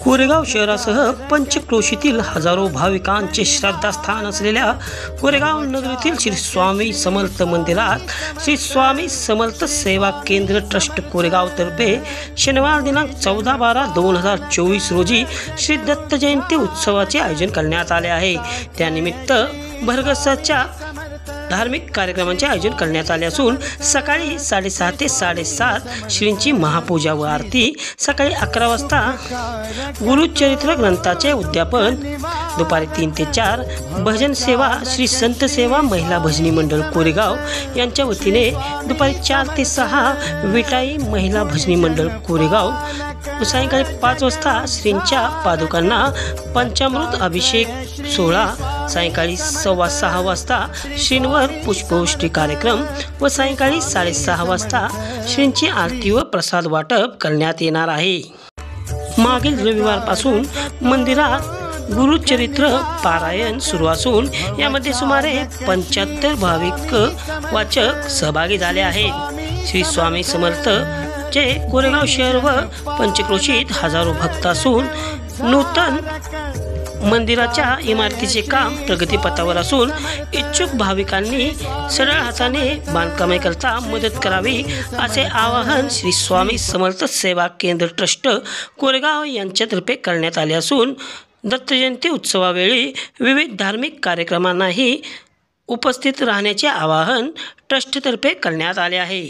कोरेगाव शहरासह पंचक्रोशीतील हजारो भाविकांचे श्रद्धास्थान असलेल्या कोरेगाव नगरीतील श्री स्वामी समर्थ मंदिरात श्री स्वामी समर्थ सेवा केंद्र ट्रस्ट कोरेगावतर्फे शनिवार दिनांक 14/12/2024 रोजी श्री दत्त जयंती उत्सवाचे आयोजन करण्यात आले आहे। त्यानिमित्त भरगसाच्या धार्मिक कार्यक्रमांचे आयोजन करण्यात आले असून सकाळी 6:30 ते 7:30 श्रींची महापूजा व आरती, सकाळी 11 वाजता गुरुचरित्र ग्रंथाचे उद्यापन, दुपारी 3 ते 4 भजन सेवा श्री संत सेवा महिला भजनी मंडळ कोरेगाव यांच्या वतीने, दुपारी 4 ते 6 विटाई महिला भजनी मंडळ कोरेगाव, सायंकाळी 5 वाजता श्रींच्या पादुकांना पंचामृत अभिषेक सोहळा, सायंकाळी 6:15 वाजता श्रींवर पुष्पवृष्टी कार्यक्रम व सायंकाळी 6:30 वाजता श्रींची आरती व प्रसाद वाटप करण्यात येणार आहे। मागील रविवारपासून मंदिरात गुरुचरित्र पारायण सुरू असून यामध्ये सुमारे 75 भाविक वाचक सहभागी झाले आहेत। श्री स्वामी समर्थ चे कोरेगाव शहर व पंचक्रोशीत हजारो भक्त असून नूतन मंदिराच्या इमारतीचे काम प्रगतीपथावर असून इच्छुक भाविकांनी सरळ हाताने बांधकामे करता मदत करावी असे आवाहन श्री स्वामी समर्थ सेवा केंद्र ट्रस्ट कोरेगाव यांच्यातर्फे करण्यात आले असून दत्त जयंती उत्सवावेळी विविध धार्मिक कार्यक्रमांनाही उपस्थित राहण्याचे आवाहन ट्रस्टतर्फे करण्यात आले आहे।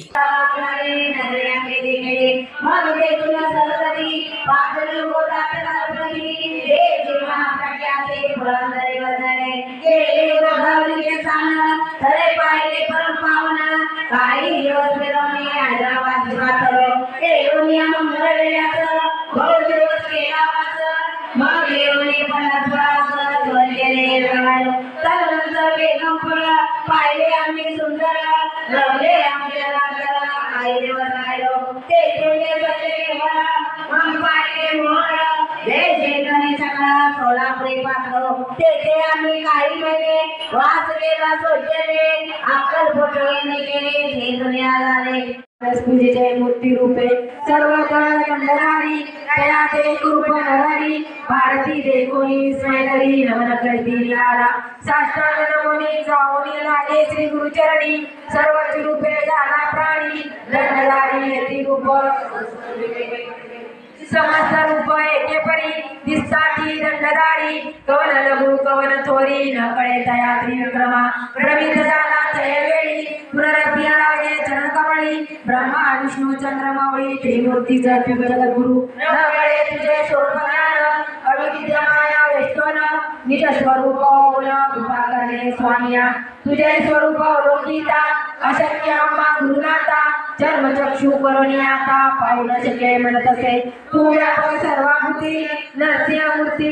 पाहिले आम्ही सुंदर रवले आमच्या ते तुझे बचे हम पाहिले मोहर जय सगळा सोलापुरी पाठव ते आम्ही काही महिने वास केला सोडले अक्कल फोटोने केले हे दुनिया झाले। पूजेचे मूर्ती रूपे सर्व कंडरारी तया ते रूप नरहरी भारती देखोनी स्वयंरी नमन करती लाला साष्टांग नमोनी जाऊनी लागे श्री गुरुचरणी सर्व रूपे झाला प्राणी दंडधारी यती रूप समस्त रूप एके परी दिसताती दंडधारी कवन लघु कवन थोरी न कळे तया त्रिविक्रमा प्रमित झाला तयवेळी पुनरपी लागे चरण कमळी ब्रह्मा विष्णू चंद्रमौळी त्रिमूर्ती जगद्गुरु न कळे तुझे स्वरूप ज्ञान अविद्या माया वेष्टन निज स्वरूप कृपा करणे स्वामिया तुझे स्वरूप लोकिता अशक्य अंबा गुरुनाथा जन्मचक्षु करुणी आता पाहू न शके म्हणत असे तू व्यापक सर्वाभूती नरसिंह मूर्ती